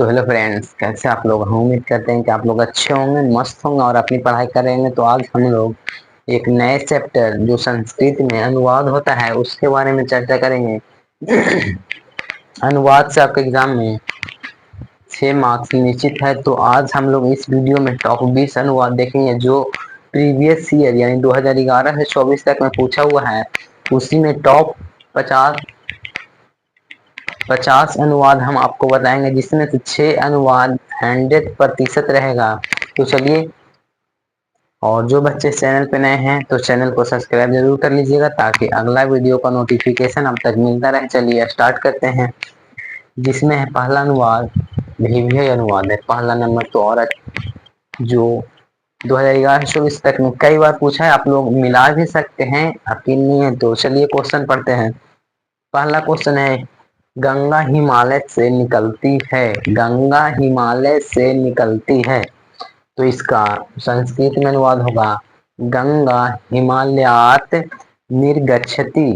तो hello friends, कैसे आप लोग। हम उम्मीद करते हैं कि आप लोग अच्छे होंगे, मस्त होंगे और अपनी पढ़ाई करेंगे। तो आज हम लोग एक नए चैप्टर जो संस्कृत में अनुवाद होता है उसके बारे में चर्चा करेंगे। अनुवाद से आपके एग्जाम में 6 मार्क्स निश्चित है। तो आज हम लोग इस वीडियो में टॉप 20 अनुवाद देखेंगे जो प्रीवियस ईयर यानी 2011 से 24 तक में पूछा हुआ है। उसी में टॉप 50 अनुवाद हम आपको बताएंगे, जिसमें से 6 अनुवाद 100% रहेगा। तो चलिए, और जो बच्चे चैनल पे नए हैं तो चैनल को सब्सक्राइब जरूर कर लीजिएगा ताकि अगला वीडियो का नोटिफिकेशन अब तक मिलता रहे। चलिए स्टार्ट करते हैं, जिसमें है पहला अनुवाद भीभीय अनुवाद है। पहला नंबर तो और जो 2011 से 24 तक में कई बार पूछा है, आप लोग मिला भी सकते हैं, यकीन नहीं है तो चलिए क्वेश्चन पढ़ते हैं। पहला क्वेश्चन है, गंगा हिमालय से निकलती है। गंगा हिमालय से निकलती है, तो इसका संस्कृत में अनुवाद होगा गंगा हिमालयात निर्गच्छति।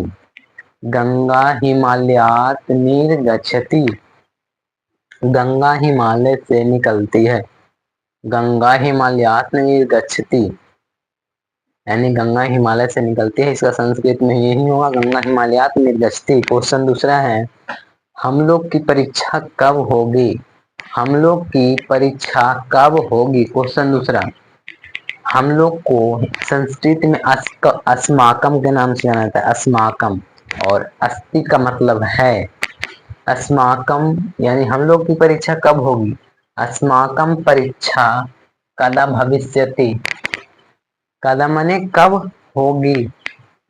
गंगा हिमालयात निर्गच्छति। गंगा हिमालय से निकलती है। गंगा हिमालयात निर्गच्छति यानी गंगा हिमालय से निकलती है, इसका संस्कृत में यही होगा गंगा हिमालयात निर्गच्छति। क्वेश्चन दूसरा है, हम लोग की परीक्षा कब होगी। हम लोग की परीक्षा कब होगी। क्वेश्चन दूसरा, हम लोग को संस्कृत में अस्माकम के नाम से जाना जाता है। अस्माकम और अस्ति का मतलब है। अस्माकम यानी हम लोग की परीक्षा कब होगी। अस्माकम परीक्षा कदा भविष्यति। कदा माने कब होगी,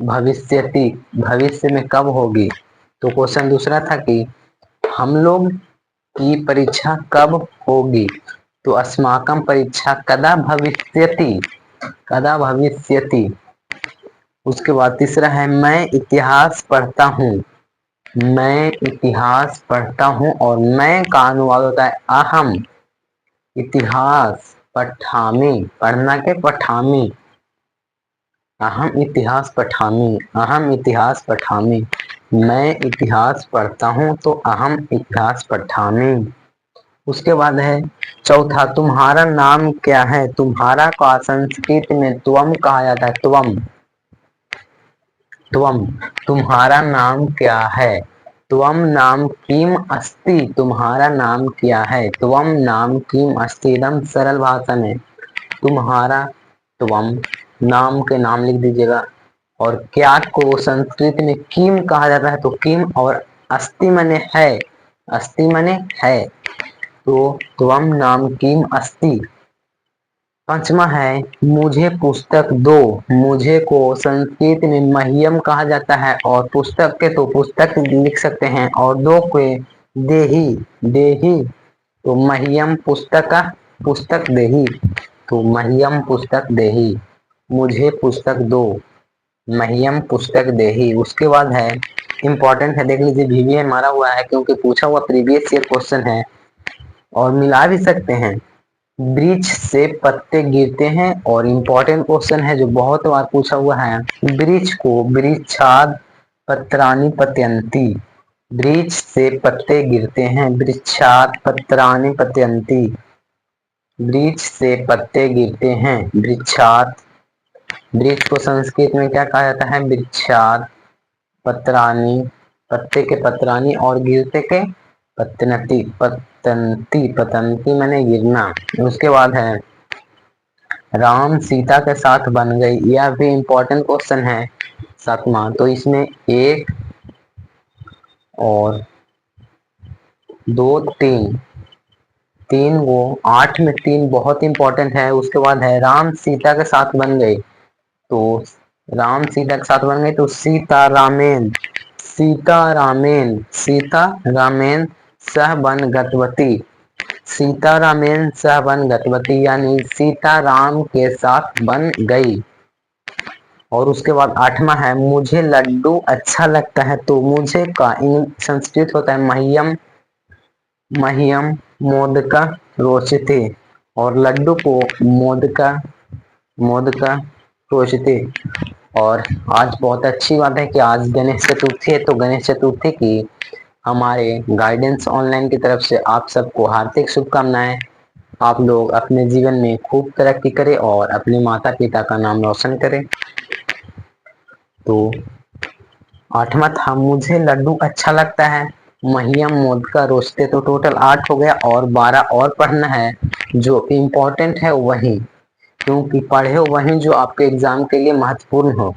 भविष्यति भविष्य में कब होगी। तो क्वेश्चन दूसरा था कि हम लोग की परीक्षा कब होगी, तो अस्माकम परीक्षा कदा भविष्यति। कदा भविष्यति। उसके बाद तीसरा है, मैं इतिहास पढ़ता हूँ। मैं इतिहास पढ़ता हूँ और मैं का अनुवाद होता है अहम इतिहास पठामि। पढ़ना के पठामि। अहम इतिहास पठामि। अहम इतिहास पठामि। मैं इतिहास पढ़ता हूँ तो अहम इतिहास पठामि। उसके बाद है चौथा, तुम्हारा नाम क्या है। तुम्हारा का संस्कृत में त्वम कहा जाता है। त्वम त्वम तुम्हारा नाम क्या है। त्वम नाम किम अस्ति। तुम्हारा नाम क्या है। त्वम नाम किम अस्ति, एकदम सरल भाषा में तुम्हारा त्वम नाम के नाम लिख दीजिएगा। और क्या को संस्कृत में किम कहा जाता है, तो किम और अस्ति मने है। अस्ति मने है, तो त्वम नाम किम अस्ति। पांचवा है, मुझे पुस्तक दो। मुझे को संस्कृत में मह्यम कहा जाता है और पुस्तक के तो पुस्तक लिख सकते हैं और दो के देही। देही तो मह्यम पुस्तक पुस्तक देही, तो मह्यम पुस्तक देही। मुझे पुस्तक दो, मह्यम पुस्तक देही। उसके बाद है इंपॉर्टेंट है, देख लीजिए भीवी मारा हुआ है क्योंकि पूछा हुआ प्रीवियस ईयर क्वेश्चन है और मिला भी सकते हैं। वृक्ष से पत्ते गिरते हैं, और इम्पोर्टेंट क्वेश्चन है जो बहुत बार पूछा हुआ है, वृक्ष को वृक्षाद पत्राणि पत्यंती। वृक्ष से पत्ते गिरते हैं, वृक्षाद पत्राणि पत्यंती। वृक्ष से पत्ते गिरते हैं, वृक्षात। वृक्ष को संस्कृत में क्या कहा जाता है, वृक्षात। पत्राणि पत्ते के पत्राणि और गिरते के पतनती। पतंती पतंती मैंने गिरना। उसके बाद है राम सीता के साथ बन गई। यह भी इम्पोर्टेंट क्वेश्चन है सातवां। तो इसमें 1 और 2 3 3 वो 8 में 3 बहुत इंपॉर्टेंट है। उसके बाद है राम सीता के साथ बन गई। तो राम सीता के साथ बन गई तो Sita ramen. Sita ramen. Sita ramen सह वन गतवती। सीता रामेन सह वन गतवती यानी सीता राम के साथ बन गई। और उसके बाद आठवां है, मुझे लड्डू अच्छा लगता है। तो मुझे का संस्कृत होता है मह्यम। मह्यम मोदका रोचते, और लड्डू को मोदका। मोदका रोचते। और आज बहुत अच्छी बात है कि आज गणेश चतुर्थी है, तो गणेश चतुर्थी की हमारे गाइडेंस ऑनलाइन की तरफ से आप सबको हार्दिक शुभकामनाएं। आप लोग अपने जीवन में खूब तरक्की करें और अपने माता पिता का नाम रोशन करें। तो आठवां था, मुझे लड्डू अच्छा लगता है। महियम मोद का रोस्ते। तो टोटल 8 हो गया और 12 और पढ़ना है। जो इम्पोर्टेंट है वही, क्योंकि पढ़े वही जो आपके एग्जाम के लिए महत्वपूर्ण हो।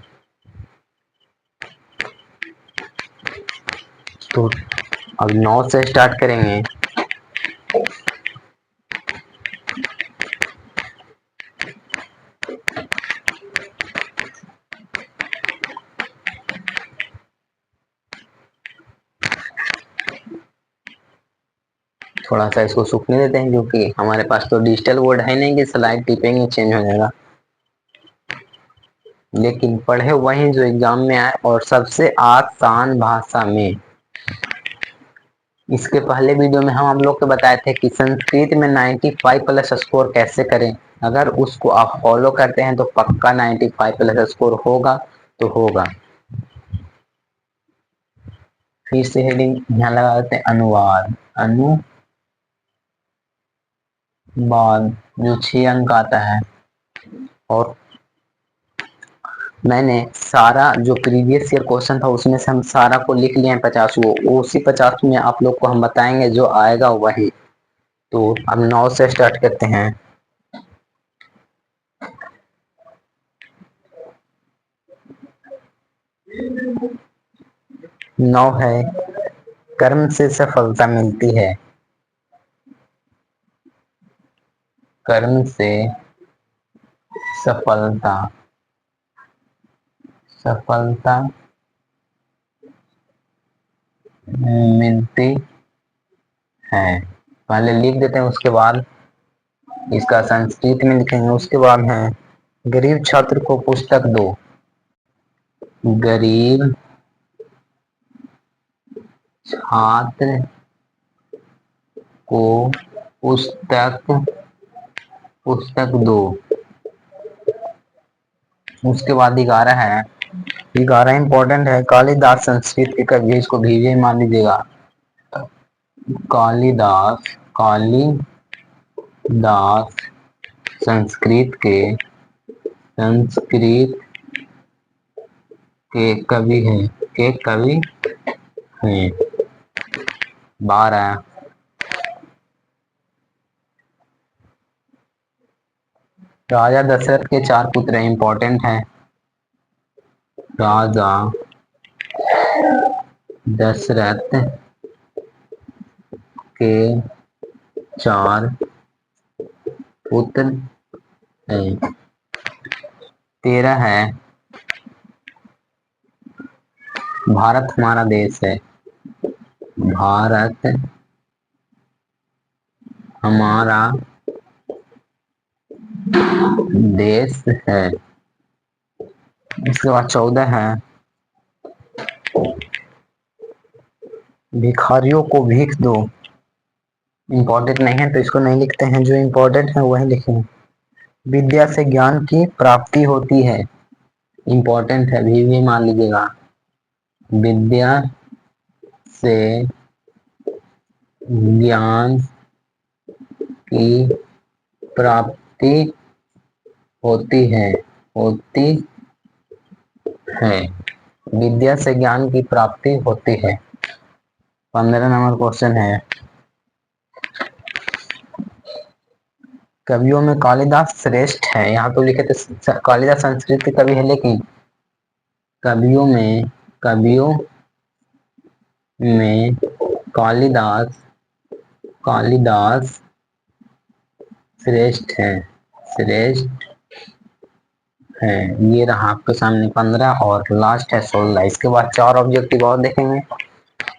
तो अब 9 से स्टार्ट करेंगे। थोड़ा सा इसको सूखने देते हैं, क्योंकि हमारे पास तो डिजिटल बोर्ड है नहीं कि स्लाइड टिपेंगे चेंज हो जाएगा। लेकिन पढ़े वही जो एग्जाम में आए और सबसे आसान भाषा में। इसके पहले वीडियो में हम लोग को बताए थे कि संस्कृत में 95 प्लस स्कोर कैसे करें। अगर उसको आप फॉलो करते हैं तो पक्का 95 प्लस स्कोर होगा तो होगा। फिर से हेडिंग यहाँ लगा देते हैं, अनुवाद। अनुवाद जो 6 अंक आता है। और मैंने सारा जो प्रीवियस ईयर क्वेश्चन था उसमें से हम सारा को लिख लिए हैं 50 वो उसी 50 में आप लोग को हम बताएंगे जो आएगा वही। तो अब 9 से स्टार्ट करते हैं। 9 है, कर्म से सफलता मिलती है। कर्म से सफलता सफलता मिलती है। पहले लिख देते हैं, उसके बाद इसका संस्कृत में लिखेंगे। उसके बाद है, गरीब छात्र को पुस्तक दो। गरीब छात्र को पुस्तक पुस्तक दो। उसके बाद 11 है। 11 इंपॉर्टेंट है। कालिदास संस्कृत के कवि है, इसको भी मान लीजिएगा। कालिदास कालिदास संस्कृत के कवि हैं के कवि हैं। 12, राजा दशरथ के 4 पुत्र इंपॉर्टेंट है। राजा दशरथ के 4 पुत्र हैं। 13 है, भारत हमारा देश है। भारत हमारा देश है। इसके बाद 14 है, भिखारियों को भीख दो। इंपॉर्टेंट नहीं है तो इसको नहीं लिखते हैं, जो इंपॉर्टेंट है वही लिखेंगे। विद्या से ज्ञान की प्राप्ति होती है। इंपॉर्टेंट है, भी मान लीजिएगा। विद्या से ज्ञान की प्राप्ति होती है। विद्या से ज्ञान की प्राप्ति होती है। 15 नंबर क्वेश्चन है, कवियों में कालिदास श्रेष्ठ है। यहाँ तो लिखे थे कालिदास संस्कृत के कवि है, लेकिन कवियों में कालिदास श्रेष्ठ है। ये रहा आपके सामने 15 और लास्ट है 16। इसके बाद 4 ऑब्जेक्टिव और देखेंगे।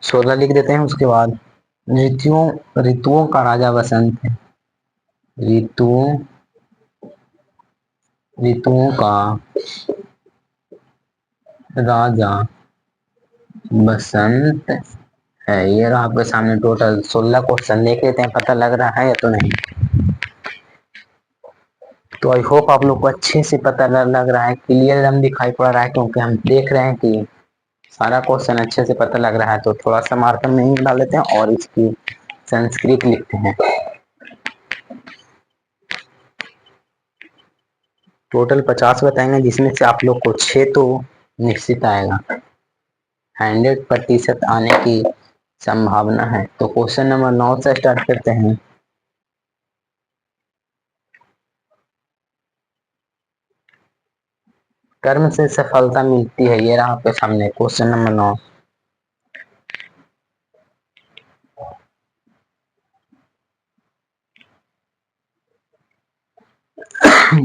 16 लिख देते हैं। उसके बाद ऋतुओं का राजा बसंत है। ऋतुओं का राजा बसंत है। ये रहा आपके सामने टोटल 16 क्वेश्चन। देख लेते हैं पता लग रहा है या तो नहीं। तो आई होप आप लोग को अच्छे से पता लग रहा है, क्लियर एकदम दिखाई पड़ रहा है, क्योंकि हम देख रहे हैं कि सारा क्वेश्चन अच्छे से पता लग रहा है तो थोड़ा सा मार्कर नहीं डाल लेते हैं और इसकी संस्कृत लिखते हैं। टोटल 50 बताएंगे जिसमें से आप लोग को 6 तो निश्चित आएगा, 100% आने की संभावना है। तो क्वेश्चन नंबर 9 से स्टार्ट करते हैं। कर्म से सफलता मिलती है, ये रहा आपके सामने क्वेश्चन नंबर 9।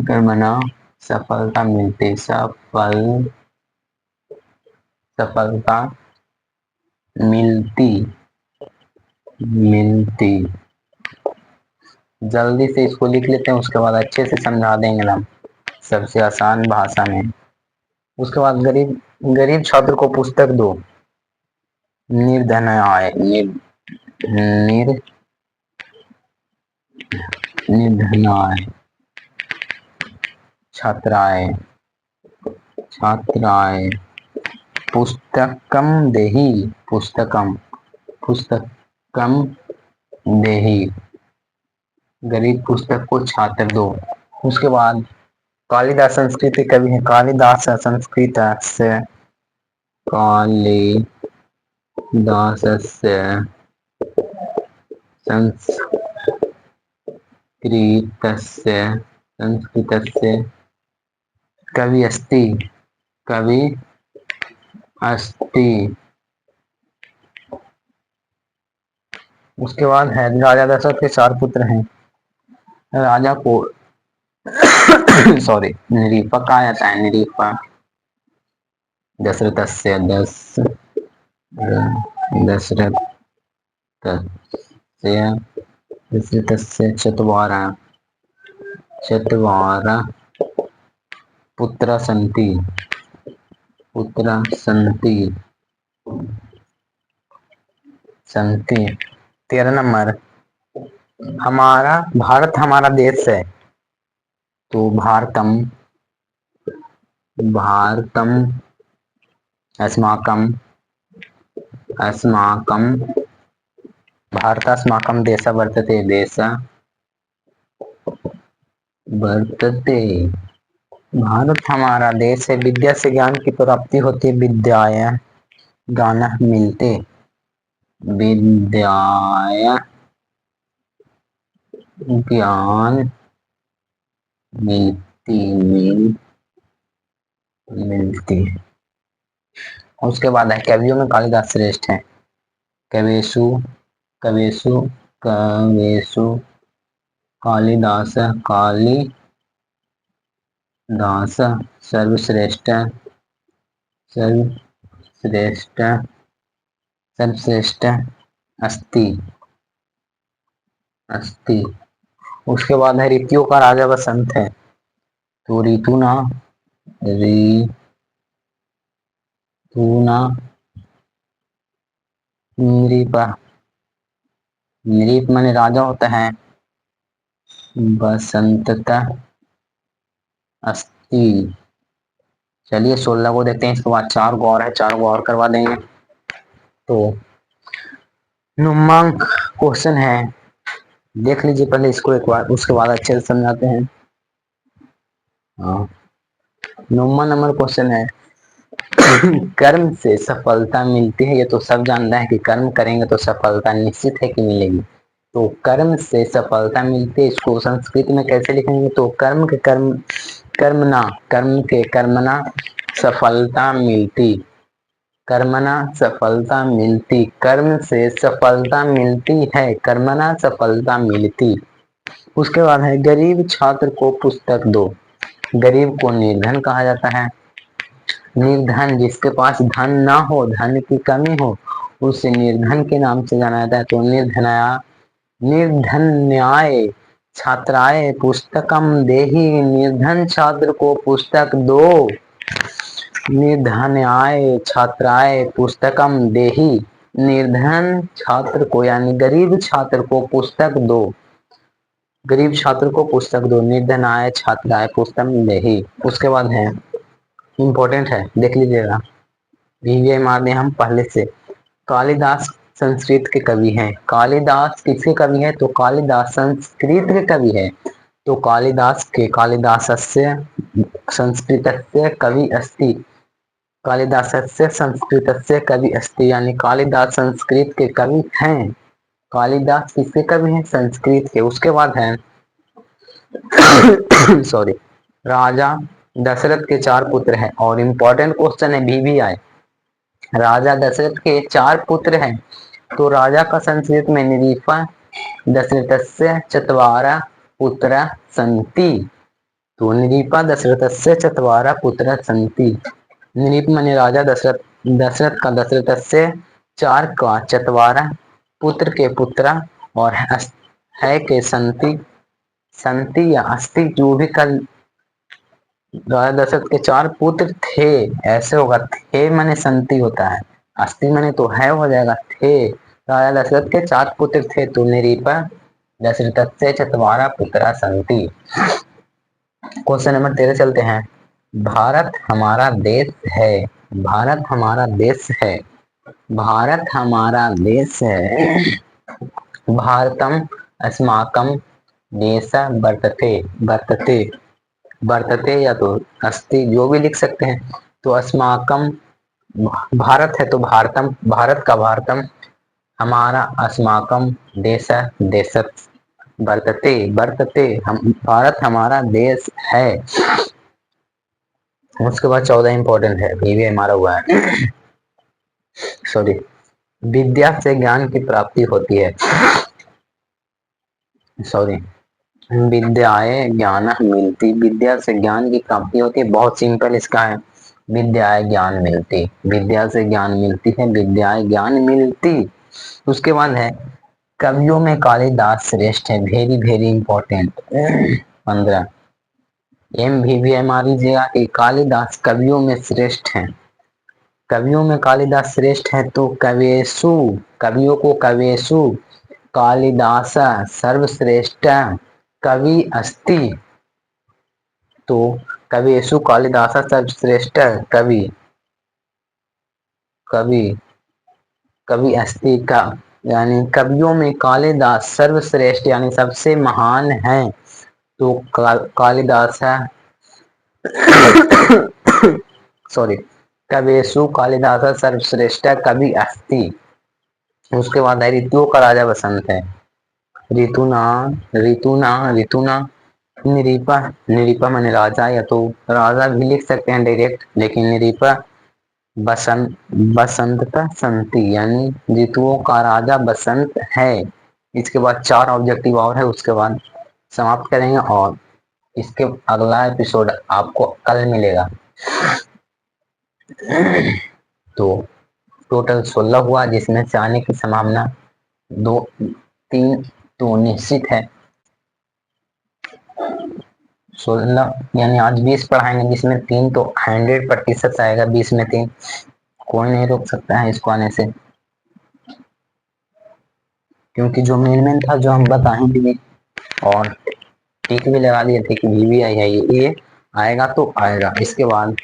कर्मणा सफलता मिलती, सफलता मिलती, मिलती। जल्दी से इसको लिख लेते हैं, उसके बाद अच्छे से समझा देंगे हम सबसे आसान भाषा में। उसके बाद गरीब गरीब छात्र को पुस्तक दो, निर्धनाय निर निर्धनाय छात्राय छात्राय पुस्तकम देहि, पुस्तकम देहि, गरीब पुस्तक को छात्र दो। उसके बाद कालिदास संस्कृत कवि है, कालिदास संस्कृत से कालिदासस्य संस्कृतस्य कवि अस्ति, कवि अस्ति। उसके बाद है राजा दशरथ के 4 पुत्र हैं। राजा को सॉरी निरीपक कहा जाता है, निरीपक। दशरथस्य दशरथस्य दशरथस्य चत्वारः पुत्र सन्ति, पुत्र संति। 13 नंबर, हमारा भारत हमारा देश है, तो भारतम अस्माकं भारतस्माकं देशः वर्तते, देशः वर्तते। भारत हमारा देश है, विद्या से ज्ञान की प्राप्ति होती है, विद्याय ज्ञानः मिलते, विद्याय ज्ञान मिलती। उसके बाद है कवियों में कालिदास श्रेष्ठ है, कवेषु कवेषु कवेषु कालिदास सर्वश्रेष्ठ सर्वश्रेष्ठ अस्ति। उसके बाद है ऋतुओं का राजा बसंत है, तो ऋतुना नृप, नृप माने राजा होता है, बसंतता अस्ति। चलिए 16 को देखते हैं, इसके बाद 4 को और है, 4 को और करवा देंगे। तो नुमांक क्वेश्चन है, देख लीजिए पहले इसको एक बार, उसके बाद अच्छे से समझाते हैं। हाँ, 9वां नंबर क्वेश्चन है, कर्म से सफलता मिलती है, ये तो सब जानता है कि कर्म करेंगे तो सफलता निश्चित है कि मिलेगी। तो कर्म से सफलता मिलती है, इसको संस्कृत में कैसे लिखेंगे, तो कर्म के कर्मना सफलता मिलती, कर्मना सफलता मिलती, कर्म से सफलता मिलती है, कर्मना सफलता मिलती। उसके बाद है गरीब छात्र को पुस्तक दो, गरीब को निर्धन कहा जाता है, निर्धन जिसके पास धन ना हो, धन की कमी हो, उसे निर्धन के नाम से जाना जाता है। तो निर्धन्याय छात्राय पुस्तकम देहि, निर्धन छात्र को पुस्तक दो, निर्धन्याय छात्राय पुस्तकम देहि, निर्धन छात्र को यानी गरीब छात्र को पुस्तक दो, गरीब छात्र को पुस्तक दो, निर्धनाय छात्राय पुस्तकम देहि। उसके बाद है इंपॉर्टेंट है, देख लीजिएगा, वीवीआई मार दें हम पहले से। कालिदास संस्कृत के कवि हैं। कालिदास किसके कवि हैं? तो कालिदास संस्कृत के कवि हैं। तो कालिदासस्य संस्कृतस्य कवि अस्ति। कालिदासस्य संस्कृतस्य कवि अस्ति, यानी कालिदास संस्कृत के कवि हैं। कालिदास किसके कवि हैं? संस्कृत के। उसके बाद है सॉरी, राजा दशरथ के 4 पुत्र हैं, और इम्पोर्टेंट क्वेश्चन है बीबीआई। राजा दशरथ के 4 पुत्र हैं, तो राजा का संस्कृत में निरीपा दशरथस्य चत्वारः पुत्रः सन्ति। तो निरीपा दशरथस्य चत्वारः पुत्रः सन्ति। निरीप माने राजा दशरथ, दशरथ का दशरथस्य 4 का चत्वारः पुत्र के पुत्र, और है के संति। संति या अस्थि, जो भी कल राजा दशरथ के 4 पुत्र थे, ऐसे होगा। थे माने संति होता है, अस्थि माने तो है हो जाएगा। थे, राजा दशरथ के 4 पुत्र थे, तो निरीप दशरथ से चतवारा पुत्रा संति। क्वेश्चन नंबर 13 चलते हैं। भारत हमारा देश है। भारत हमारा देश है। भारत हमारा देश है। भारतम अस्माकं देशः वर्तते। वर्तते, वर्तते या तो अस्ति, जो भी लिख सकते हैं। तो अस्माकं, भारत है तो भारतम, भारत का भारतम, हमारा अस्माकं, देश देशत, वर्तते वर्तते, हम भारत हमारा देश है। उसके बाद 14 इंपॉर्टेंट है, भी हमारा हुआ है। सॉरी, विद्या से ज्ञान की प्राप्ति होती है। सॉरी, विद्याए ज्ञान मिलती। विद्या से ज्ञान की प्राप्ति होती है, बहुत सिंपल इसका है। विद्याए ज्ञान मिलती, विद्या से ज्ञान मिलती है, विद्याए ज्ञान मिलती। उसके बाद है कवियों में कालिदास श्रेष्ठ है। Very very important. 15 MVVM मान लीजिएगा कि कालिदास कवियों में श्रेष्ठ हैं। कवियों में कालिदास श्रेष्ठ है, तो कवेशु, कवियों को कवेशु कालिदास सर्वश्रेष्ठ कवि अस्ति। तो कवेशु कालिदास सर्वश्रेष्ठ कवि, कवि कवि अस्ति का, यानी कवियों में कालिदास सर्वश्रेष्ठ यानी सबसे महान है। तो कालिदास है सॉरी, कवेशु कालिदास सर्वश्रेष्ठ कवि अस्ति। उसके बाद है ऋतुओं का राजा बसंत है। ऋतुना, ऋतुना, ऋतुना, निरीपा, निरीपा माने राजा, या तो राजा भी लिख सकते हैं डायरेक्ट, लेकिन निरीपा बसंत, बसंतता संति, यानी ऋतुओं का राजा बसंत है। इसके बाद 4 ऑब्जेक्टिव और है, उसके बाद समाप्त करेंगे, और इसके अगला एपिसोड आपको कल मिलेगा। तो टोटल 16 हुआ, जिसमें से आने की संभावना 2 3 तो निश्चित है। 16 यानी आज 20 पढ़ाएंगे, जिसमें 3 तो 100% आएगा। 20 में 3, कोई नहीं रोक सकता है इसको आने से, क्योंकि जो मेन था जो हम बताएंगे भी, और टिक भी लगा दिए थे कि VVI है, ये आएगा तो आएगा। इसके बाद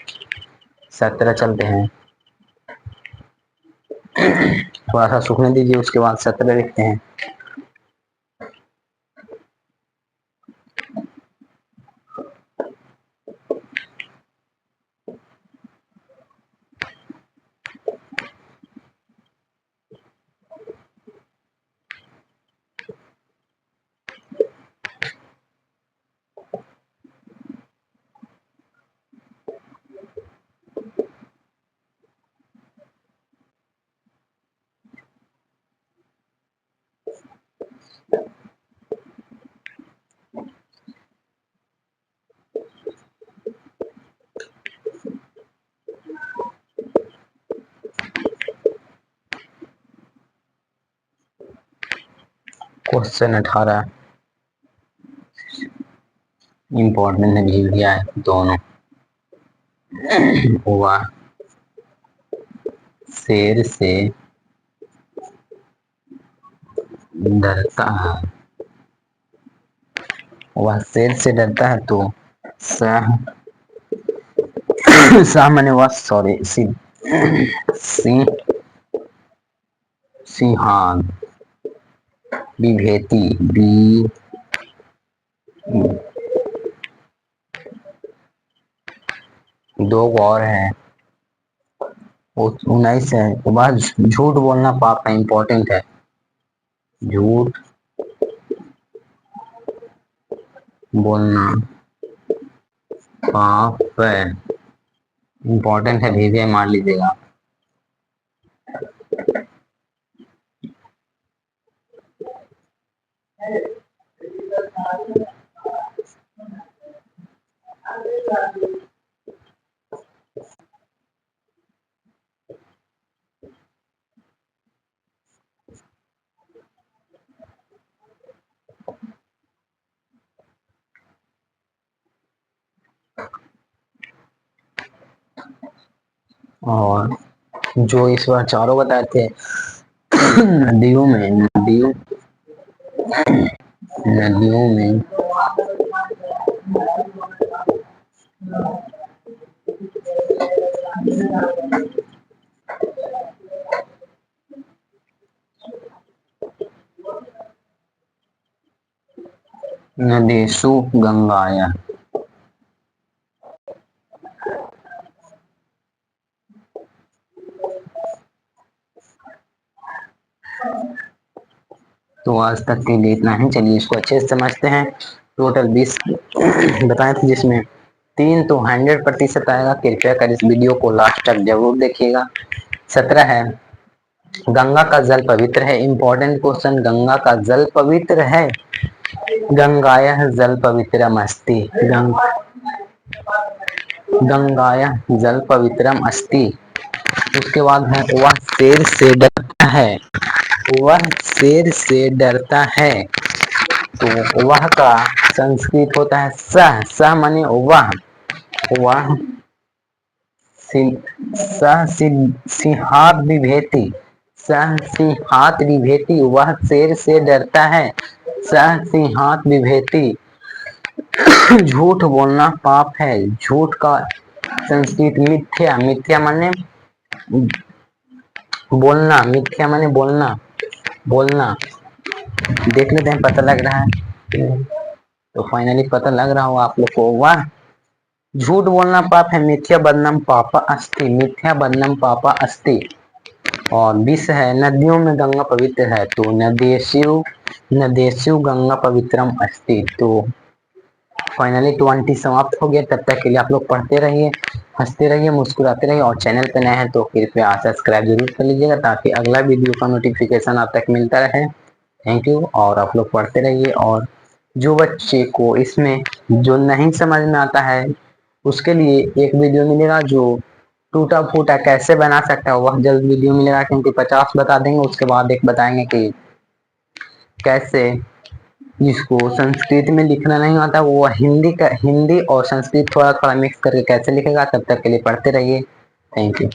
17 चलते हैं। थोड़ा सा सूखने दीजिए, उसके बाद 17 लिखते हैं। क्वेश्चन 18 इम्पोर्टेंट है, VVI दोनों। हुआ शेर से डरता है, वह शेर से डरता है, तो सह, सह मैंने वह, सॉरी, सिंह, सिंहान, विभेति, बी, दो और है, 19 है। तो बाद झूठ बोलना पाप है, इंपॉर्टेंट है। झूठ बोलना पाप है, इंपॉर्टेंट है, भेजे मार लीजिएगा। और जो इस बार चारों बताए थे, नदियों में, नदियों में नदेषु गंगाया। तो आज तक के लिए इतना ही। चलिए इसको अच्छे से समझते हैं। टोटल 20 बताए थे, जिसमें 3 तो 100% आएगा। कृपया कर इस वीडियो को लास्ट तक जरूर देखिएगा। 17 है, गंगा का जल पवित्र है। इंपॉर्टेंट क्वेश्चन, गंगा का जल पवित्र है। गंगाया जल पवित्रम अस्ति, गंगाया जल पवित्रम अस्ति। उसके बाद है, वह शेर से डरता है, वह शेर से डरता है। तो वह का संस्कृत होता है सह, सह माने वह, वह सह सिंहात विभेति, सह सिंहात विभेति, वह शेर से डरता है। सह सिंहात विभेति। झूठ बोलना पाप है। झूठ का संस्कृत मिथ्या, मिथ्या माने बोलना, मिथ्या माने बोलना, बोलना। देख लेते हैं, पता लग रहा है। तो फाइनली पता लग रहा होगा आप लोग को। वह झूठ बोलना पाप है। मिथ्या बदनाम पापा अस्ति, मिथ्या बदनाम पापा अस्ति। और 20 है, नदियों में गंगा पवित्र है। तो नदेषु, नदेषु गंगा पवित्रम अस्ति। तो फाइनली 20 समाप्त हो गया। तब तक के लिए आप लोग पढ़ते रहिए, हंसते रहिए, मुस्कुराते रहिए। और चैनल पे नए हैं तो कृपया सब्सक्राइब जरूर कर लीजिएगा, ताकि अगला वीडियो का नोटिफिकेशन आप तक मिलता रहे। Thank you. और आप लोग पढ़ते रहिए। और जो बच्चे को इसमें जो नहीं समझ में आता है, उसके लिए एक वीडियो मिलेगा, जो टूटा फूटा कैसे बना सकता है, वह जल्द वीडियो मिलेगा। क्योंकि 50 बता देंगे, उसके बाद एक बताएंगे कि कैसे जिसको संस्कृत में लिखना नहीं आता, वो हिंदी का, हिंदी और संस्कृत थोड़ा थोड़ा मिक्स करके कैसे लिखेगा। तब तक के लिए पढ़ते रहिए। Thank you.